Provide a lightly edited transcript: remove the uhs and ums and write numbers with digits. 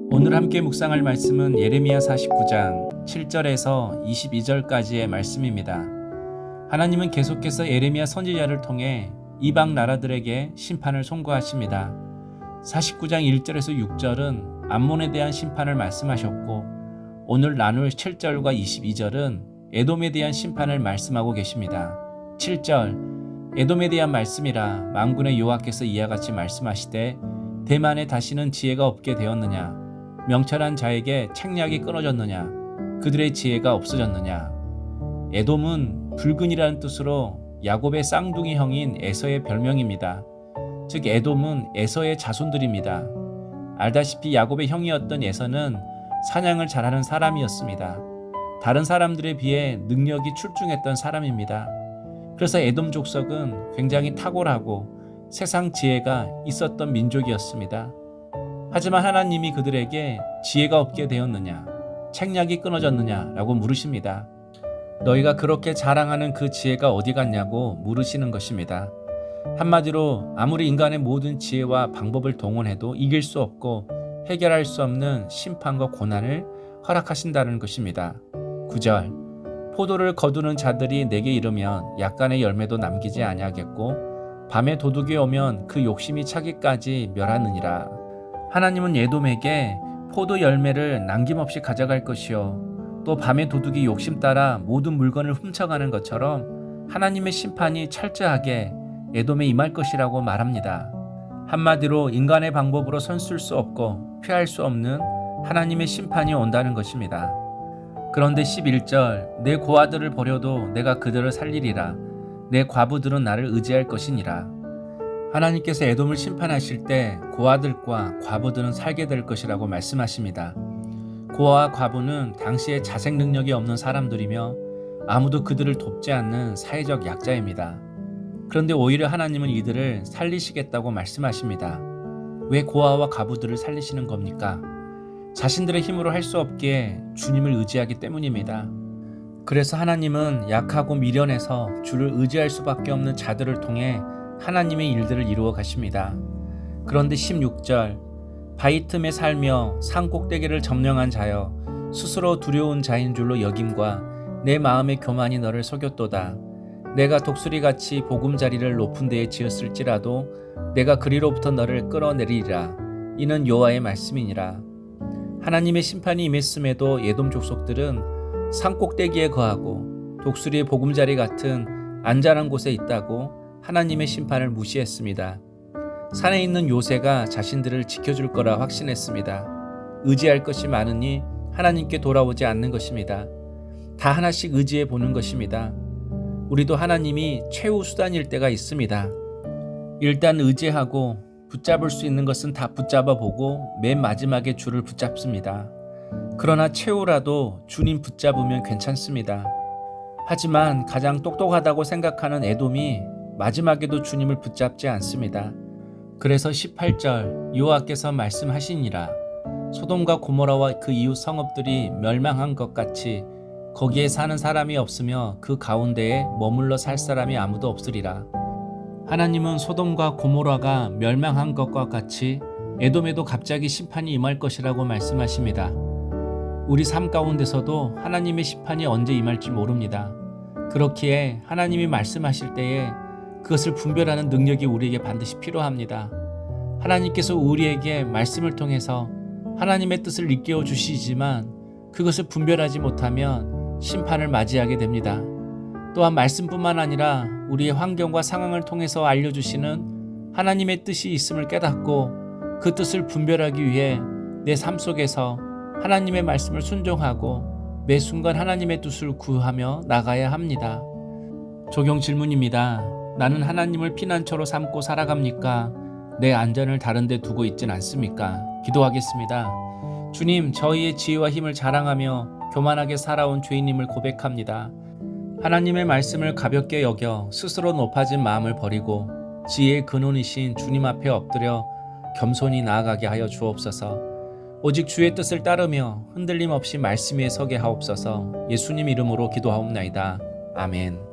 오늘 함께 묵상할 말씀은 예레미야 49장 7절에서 22절까지의 말씀입니다. 하나님은 계속해서 예레미야 선지자를 통해 이방 나라들에게 심판을 선고하십니다. 49장 1절에서 6절은 암몬에 대한 심판을 말씀하셨고, 오늘 나눌 7절과 22절은 에돔에 대한 심판을 말씀하고 계십니다. 7절, 에돔에 대한 말씀이라 만군의 여호와께서 이와 같이 말씀하시되 대만에 다시는 지혜가 없게 되었느냐, 명철한 자에게 책략이 끊어졌느냐, 그들의 지혜가 없어졌느냐. 에돔은 붉은이라는 뜻으로 야곱의 쌍둥이 형인 에서의 별명입니다. 즉 에돔은 에서의 자손들입니다. 알다시피 야곱의 형이었던 에서는 사냥을 잘하는 사람이었습니다. 다른 사람들에 비해 능력이 출중했던 사람입니다. 그래서 에돔 족속은 굉장히 탁월하고 세상 지혜가 있었던 민족이었습니다. 하지만 하나님이 그들에게 지혜가 없게 되었느냐, 책략이 끊어졌느냐 라고 물으십니다. 너희가 그렇게 자랑하는 그 지혜가 어디 갔냐고 물으시는 것입니다. 한마디로 아무리 인간의 모든 지혜와 방법을 동원해도 이길 수 없고 해결할 수 없는 심판과 고난을 허락하신다는 것입니다. 9절, 포도를 거두는 자들이 내게 이르면 약간의 열매도 남기지 아니하겠고 밤에 도둑이 오면 그 욕심이 차기까지 멸하느니라. 하나님은 에돔에게 포도 열매를 남김없이 가져갈 것이요, 또 밤에 도둑이 욕심 따라 모든 물건을 훔쳐가는 것처럼 하나님의 심판이 철저하게 에돔에 임할 것이라고 말합니다. 한마디로 인간의 방법으로 손쓸 수 없고 피할 수 없는 하나님의 심판이 온다는 것입니다. 그런데 11절, 내 고아들을 버려도 내가 그들을 살리리라. 내 과부들은 나를 의지할 것이니라. 하나님께서 에돔을 심판하실 때 고아들과 과부들은 살게 될 것이라고 말씀하십니다. 고아와 과부는 당시에 자생 능력이 없는 사람들이며 아무도 그들을 돕지 않는 사회적 약자입니다. 그런데 오히려 하나님은 이들을 살리시겠다고 말씀하십니다. 왜 고아와 과부들을 살리시는 겁니까? 자신들의 힘으로 할 수 없기에 주님을 의지하기 때문입니다. 그래서 하나님은 약하고 미련해서 주를 의지할 수밖에 없는 자들을 통해 하나님의 일들을 이루어 가십니다. 그런데 16절, 바위 틈에 살며 산 꼭대기를 점령한 자여, 스스로 두려운 자인 줄로 여김과 내 마음의 교만이 너를 속였도다. 내가 독수리같이 보금자리를 높은 데에 지었을지라도 내가 그리로부터 너를 끌어내리리라. 이는 여호와의 말씀이니라. 하나님의 심판이 임했음에도 에돔 족속들은 산 꼭대기에 거하고 독수리의 보금자리 같은 안전한 곳에 있다고 하나님의 심판을 무시했습니다. 산에 있는 요새가 자신들을 지켜줄 거라 확신했습니다. 의지할 것이 많으니 하나님께 돌아오지 않는 것입니다. 다 하나씩 의지해 보는 것입니다. 우리도 하나님이 최후 수단일 때가 있습니다. 일단 의지하고 붙잡을 수 있는 것은 다 붙잡아 보고 맨 마지막에 주를 붙잡습니다. 그러나 최후라도 주님 붙잡으면 괜찮습니다. 하지만 가장 똑똑하다고 생각하는 에돔이 마지막에도 주님을 붙잡지 않습니다. 그래서 18절, 여호와께서 말씀하시니라. 소돔과 고모라와 그 이웃 성읍들이 멸망한 것 같이 거기에 사는 사람이 없으며 그 가운데에 머물러 살 사람이 아무도 없으리라. 하나님은 소돔과 고모라가 멸망한 것과 같이 에돔에도 갑자기 심판이 임할 것이라고 말씀하십니다. 우리 삶 가운데서도 하나님의 심판이 언제 임할지 모릅니다. 그렇기에 하나님이 말씀하실 때에 그것을 분별하는 능력이 우리에게 반드시 필요합니다. 하나님께서 우리에게 말씀을 통해서 하나님의 뜻을 일깨워 주시지만 그것을 분별하지 못하면 심판을 맞이하게 됩니다. 또한 말씀뿐만 아니라 우리의 환경과 상황을 통해서 알려주시는 하나님의 뜻이 있음을 깨닫고 그 뜻을 분별하기 위해 내 삶 속에서 하나님의 말씀을 순종하고 매 순간 하나님의 뜻을 구하며 나가야 합니다. 적용 질문입니다. 나는 하나님을 피난처로 삼고 살아갑니까? 내 안전을 다른 데 두고 있진 않습니까? 기도하겠습니다. 주님, 저희의 지혜와 힘을 자랑하며 교만하게 살아온 죄인임을 고백합니다. 하나님의 말씀을 가볍게 여겨 스스로 높아진 마음을 버리고 지혜의 근원이신 주님 앞에 엎드려 겸손히 나아가게 하여 주옵소서. 오직 주의 뜻을 따르며 흔들림 없이 말씀 위에 서게 하옵소서. 예수님 이름으로 기도하옵나이다. 아멘.